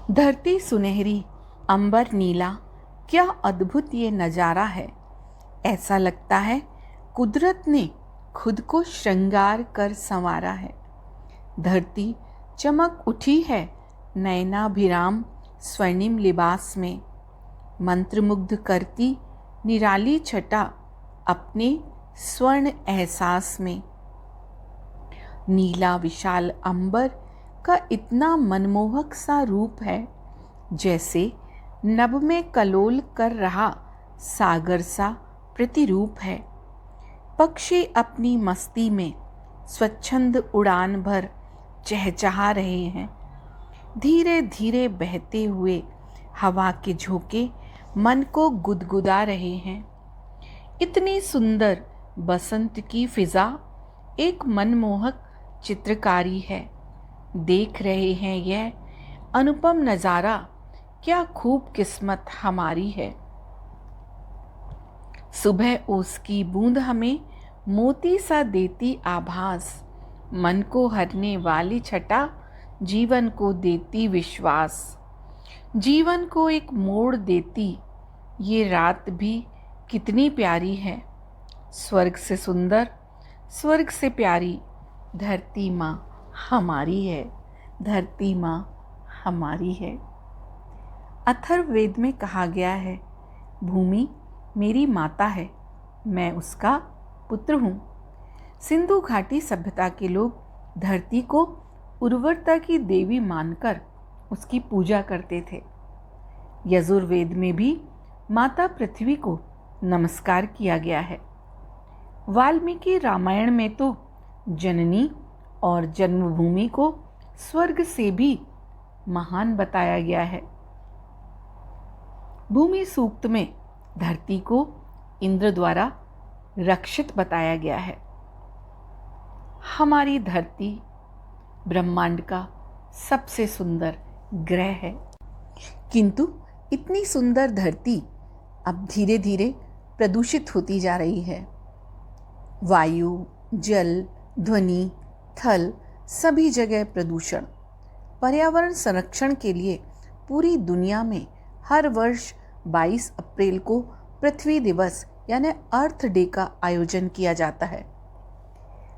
धरती सुनहरी, अंबर नीला, क्या अद्भुत ये नज़ारा है। ऐसा लगता है कुदरत ने खुद को श्रृंगार कर संवारा है। धरती चमक उठी है नयनाभिराम स्वर्णिम लिबास में, मंत्रमुग्ध करती निराली छटा अपने स्वर्ण एहसास में। नीला विशाल अंबर का इतना मनमोहक सा रूप है, जैसे नभ में कलोल कर रहा सागर सा प्रतिरूप है। पक्षी अपनी मस्ती में स्वच्छंद उड़ान भर चहचहा रहे हैं। धीरे धीरे बहते हुए हवा के झोंके मन को गुदगुदा रहे हैं। इतनी सुंदर बसंत की फिजा एक मनमोहक चित्रकारी है। देख रहे हैं यह अनुपम नज़ारा, क्या खूब किस्मत हमारी है। सुबह ओस की बूंद हमें मोती सा देती आभास, मन को हरने वाली छटा जीवन को देती विश्वास। जीवन को एक मोड़ देती ये रात भी कितनी प्यारी है। स्वर्ग से सुंदर, स्वर्ग से प्यारी धरती माँ हमारी है, धरती माँ हमारी है। अथर्ववेद में कहा गया है, भूमि मेरी माता है, मैं उसका पुत्र हूँ। सिंधु घाटी सभ्यता के लोग धरती को उर्वरता की देवी मानकर उसकी पूजा करते थे। यजुर्वेद में भी माता पृथ्वी को नमस्कार किया गया है। वाल्मीकि रामायण में तो जननी और जन्मभूमि को स्वर्ग से भी महान बताया गया है। भूमि सूक्त में धरती को इंद्र द्वारा रक्षित बताया गया है। हमारी धरती ब्रह्मांड का सबसे सुंदर ग्रह है, किंतु इतनी सुंदर धरती अब धीरे धीरे प्रदूषित होती जा रही है। वायु, जल, ध्वनि, थल सभी जगह प्रदूषण। पर्यावरण संरक्षण के लिए पूरी दुनिया में हर वर्ष 22 अप्रैल को पृथ्वी दिवस यानी अर्थ डे का आयोजन किया जाता है।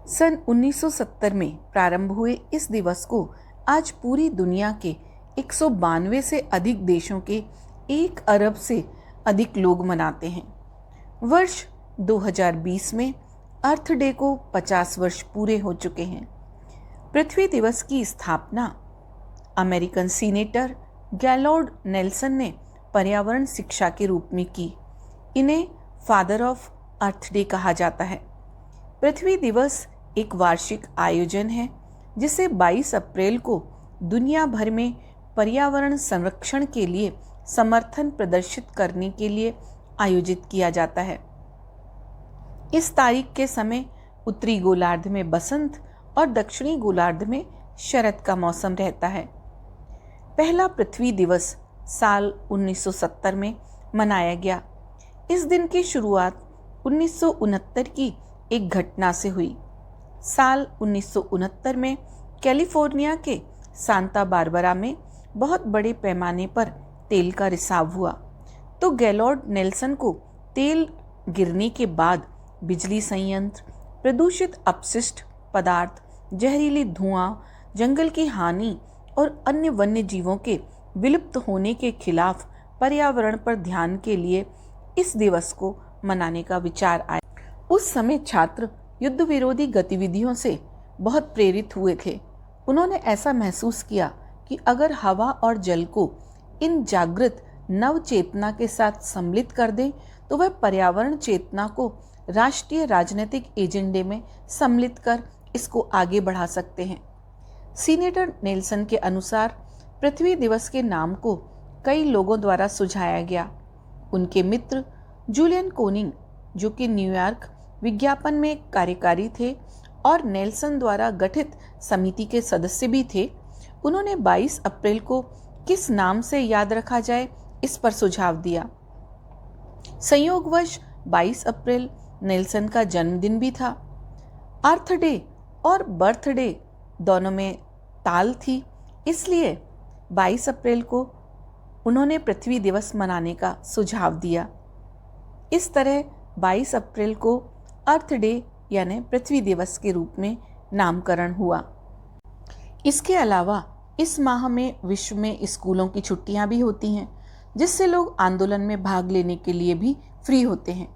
सन 1970 में प्रारंभ हुए इस दिवस को आज पूरी दुनिया के 192 से अधिक देशों के 1 अरब से अधिक लोग मनाते हैं। वर्ष 2020 में अर्थ डे को 50 वर्ष पूरे हो चुके हैं। पृथ्वी दिवस की स्थापना अमेरिकन सीनेटर गैलोर्ड नेल्सन ने पर्यावरण शिक्षा के रूप में की। इन्हें फादर ऑफ अर्थ डे कहा जाता है। पृथ्वी दिवस एक वार्षिक आयोजन है जिसे 22 अप्रैल को दुनिया भर में पर्यावरण संरक्षण के लिए समर्थन प्रदर्शित करने के लिए आयोजित किया जाता है। इस तारीख के समय उत्तरी गोलार्ध में बसंत और दक्षिणी गोलार्ध में शरद का मौसम रहता है। पहला पृथ्वी दिवस साल 1970 में मनाया गया। इस दिन की शुरुआत 1969 की एक घटना से हुई। साल 1969 में कैलिफोर्निया के सांता बारबरा में बहुत बड़े पैमाने पर तेल का रिसाव हुआ, तो गैलोर्ड नेल्सन को तेल गिरने के बाद बिजली संयंत्र, प्रदूषित अपशिष्ट पदार्थ, जहरीली धुआं, जंगल की हानि और अन्य वन्य जीवों के विलुप्त होने के खिलाफ पर्यावरण पर ध्यान के लिए इस दिवस को मनाने का विचार आया। उस समय छात्र युद्ध विरोधी गतिविधियों से बहुत प्रेरित हुए थे। उन्होंने ऐसा महसूस किया कि अगर हवा और जल को इन जागृत नव चेतना के साथ सम्मिलित कर दें तो वह पर्यावरण चेतना को राष्ट्रीय राजनीतिक एजेंडे में सम्मिलित कर इसको आगे बढ़ा सकते हैं। सीनेटर नेल्सन के अनुसार पृथ्वी दिवस के नाम को कई लोगों द्वारा सुझाया गया। उनके मित्र जूलियन कोनिंग, जो कि न्यूयॉर्क विज्ञापन में कार्यकारी थे और नेल्सन द्वारा गठित समिति के सदस्य भी थे, उन्होंने 22 अप्रैल को किस नाम से याद रखा जाए इस पर सुझाव दिया। संयोगवश 22 अप्रैल नेल्सन का जन्मदिन भी था। अर्थ डे और बर्थडे दोनों में ताल थी, इसलिए 22 अप्रैल को उन्होंने पृथ्वी दिवस मनाने का सुझाव दिया। इस तरह 22 अप्रैल को अर्थ डे यानी पृथ्वी दिवस के रूप में नामकरण हुआ। इसके अलावा इस माह में विश्व में स्कूलों की छुट्टियां भी होती हैं, जिससे लोग आंदोलन में भाग लेने के लिए भी फ्री होते हैं।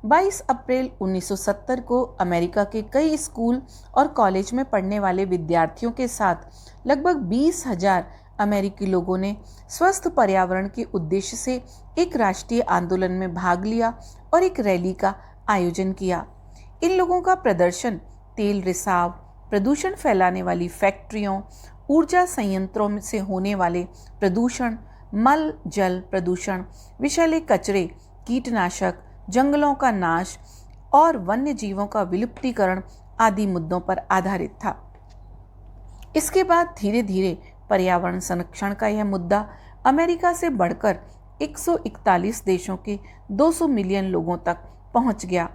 22 अप्रैल 1970 को अमेरिका के कई स्कूल और कॉलेज में पढ़ने वाले विद्यार्थियों के साथ लगभग 20,000 अमेरिकी लोगों ने स्वस्थ पर्यावरण के उद्देश्य से एक राष्ट्रीय आंदोलन में भाग लिया और एक रैली का आयोजन किया। इन लोगों का प्रदर्शन तेल रिसाव, प्रदूषण फैलाने वाली फैक्ट्रियों, ऊर्जा संयंत्रों से होने वाले प्रदूषण, मल जल प्रदूषण, विषैले कचरे, कीटनाशक, जंगलों का नाश और वन्य जीवों का विलुप्तीकरण आदि मुद्दों पर आधारित था। इसके बाद धीरे धीरे पर्यावरण संरक्षण का यह मुद्दा अमेरिका से बढ़कर 141 देशों के 200 मिलियन लोगों तक पहुंच गया।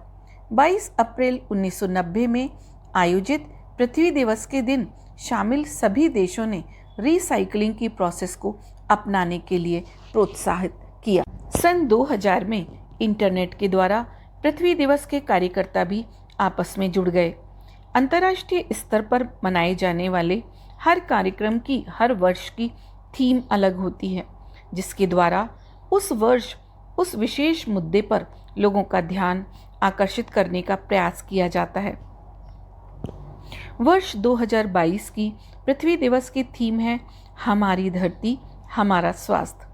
22 अप्रैल 1990 में आयोजित पृथ्वी दिवस के दिन शामिल सभी देशों ने रिसाइकलिंग की प्रोसेस को अपनाने के लिए प्रोत्साहित किया। सन 2000 में इंटरनेट के द्वारा पृथ्वी दिवस के कार्यकर्ता भी आपस में जुड़ गए। अंतर्राष्ट्रीय स्तर पर मनाए जाने वाले हर कार्यक्रम की हर वर्ष की थीम अलग होती है, जिसके द्वारा उस वर्ष उस विशेष मुद्दे पर लोगों का ध्यान आकर्षित करने का प्रयास किया जाता है। वर्ष 2022 की पृथ्वी दिवस की थीम है हमारी धरती हमारा स्वास्थ्य।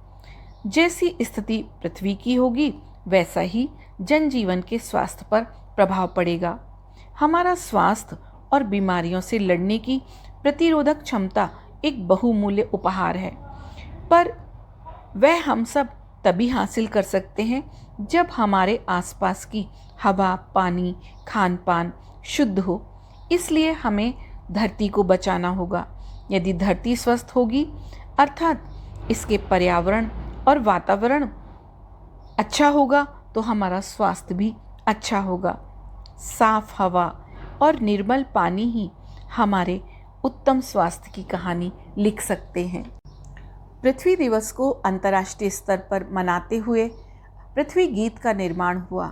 जैसी स्थिति पृथ्वी की होगी वैसा ही जनजीवन के स्वास्थ्य पर प्रभाव पड़ेगा। हमारा स्वास्थ्य और बीमारियों से लड़ने की प्रतिरोधक क्षमता एक बहुमूल्य उपहार है, पर वह हम सब तभी हासिल कर सकते हैं जब हमारे आसपास की हवा, पानी, खान पान शुद्ध हो। इसलिए हमें धरती को बचाना होगा। यदि धरती स्वस्थ होगी, अर्थात इसके पर्यावरण और वातावरण अच्छा होगा, तो हमारा स्वास्थ्य भी अच्छा होगा। साफ हवा और निर्मल पानी ही हमारे उत्तम स्वास्थ्य की कहानी लिख सकते हैं। पृथ्वी दिवस को अंतर्राष्ट्रीय स्तर पर मनाते हुए पृथ्वी गीत का निर्माण हुआ।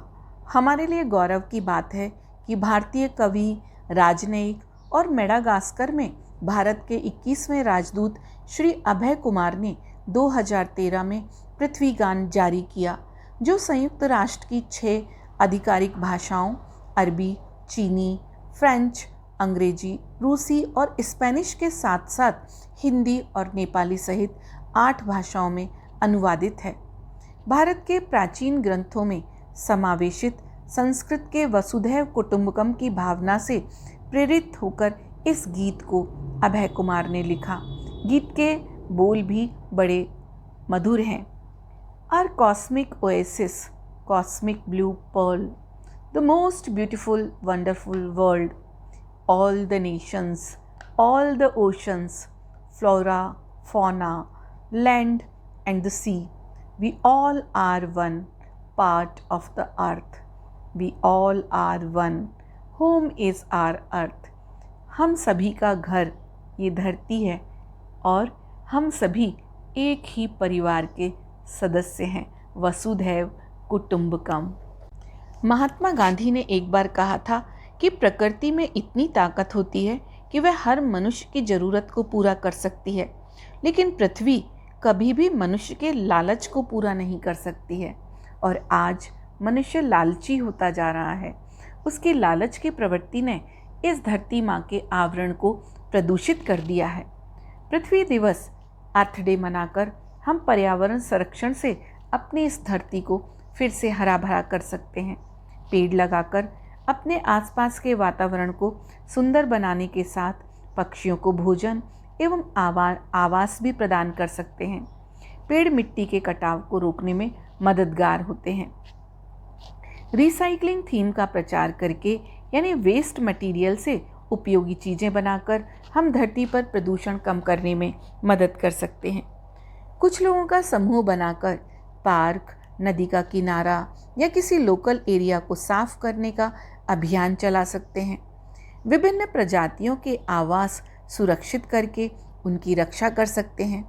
हमारे लिए गौरव की बात है कि भारतीय कवि, राजनयिक और मेडागास्कर में भारत के 21वें राजदूत श्री अभय कुमार ने 2013 में पृथ्वी गान जारी किया, जो संयुक्त राष्ट्र की 6 आधिकारिक भाषाओं अरबी, चीनी, फ्रेंच, अंग्रेजी, रूसी और स्पेनिश के साथ साथ हिंदी और नेपाली सहित 8 भाषाओं में अनुवादित है। भारत के प्राचीन ग्रंथों में समावेशित संस्कृत के वसुधैव कुटुंबकम की भावना से प्रेरित होकर इस गीत को अभय कुमार ने लिखा। गीत के बोल भी बड़े मधुर हैं। Our cosmic oasis, cosmic blue pearl, the most beautiful wonderful world, all the nations, all the oceans, flora, fauna, land and the sea, we all are one part of the earth, we all are one, home is our earth। हम सभी का घर ये धरती है और हम सभी एक ही परिवार के सदस्य हैं। वसुधैव कुटुंबकम। महात्मा गांधी ने एक बार कहा था कि प्रकृति में इतनी ताकत होती है कि वह हर मनुष्य की ज़रूरत को पूरा कर सकती है, लेकिन पृथ्वी कभी भी मनुष्य के लालच को पूरा नहीं कर सकती है। और आज मनुष्य लालची होता जा रहा है। उसकी लालच की प्रवृत्ति ने इस धरती माँ के आवरण को प्रदूषित कर दिया है। पृथ्वी दिवस अर्थ डे मनाकर हम पर्यावरण संरक्षण से अपनी इस धरती को फिर से हरा भरा कर सकते हैं। पेड़ लगाकर अपने आसपास के वातावरण को सुंदर बनाने के साथ पक्षियों को भोजन एवं आवास भी प्रदान कर सकते हैं। पेड़ मिट्टी के कटाव को रोकने में मददगार होते हैं। रिसाइकलिंग थीम का प्रचार करके यानी वेस्ट मटेरियल से उपयोगी चीज़ें बनाकर हम धरती पर प्रदूषण कम करने में मदद कर सकते हैं। कुछ लोगों का समूह बनाकर पार्क, नदी का किनारा या किसी लोकल एरिया को साफ करने का अभियान चला सकते हैं। विभिन्न प्रजातियों के आवास सुरक्षित करके उनकी रक्षा कर सकते हैं।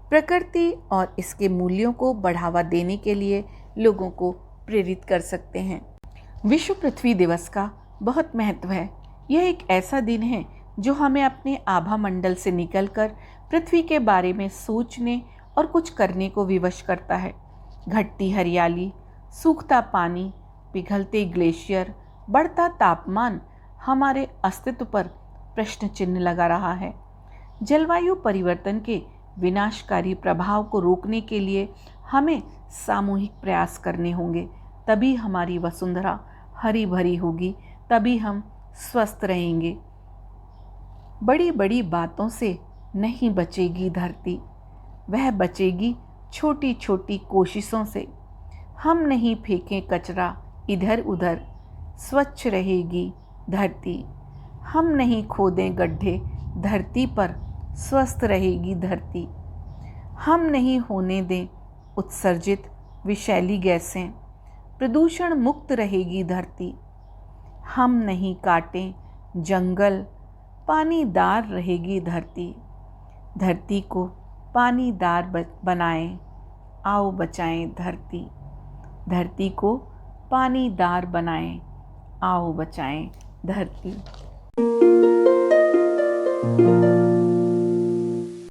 प्रकृति और इसके मूल्यों को बढ़ावा देने के लिए लोगों को प्रेरित कर सकते हैं। विश्व पृथ्वी दिवस का बहुत महत्व है। यह एक ऐसा दिन है जो हमें अपने आभा मंडल से निकलकर पृथ्वी के बारे में सोचने और कुछ करने को विवश करता है। घटती हरियाली, सूखता पानी, पिघलते ग्लेशियर, बढ़ता तापमान हमारे अस्तित्व पर प्रश्न चिन्ह लगा रहा है। जलवायु परिवर्तन के विनाशकारी प्रभाव को रोकने के लिए हमें सामूहिक प्रयास करने होंगे, तभी हमारी वसुंधरा हरी भरी होगी, तभी हम स्वस्थ रहेंगे। बड़ी बड़ी बातों से नहीं बचेगी धरती, वह बचेगी छोटी छोटी कोशिशों से। हम नहीं फेंकें कचरा इधर उधर, स्वच्छ रहेगी धरती। हम नहीं खोदें गड्ढे धरती पर, स्वस्थ रहेगी धरती। हम नहीं होने दें उत्सर्जित विषैली गैसें, प्रदूषण मुक्त रहेगी धरती। हम नहीं काटें जंगल, पानीदार रहेगी धरती। धरती को पानीदार बनाएं, आओ बचाएं धरती। धरती को पानीदार बनाएं, आओ बचाएं धरती।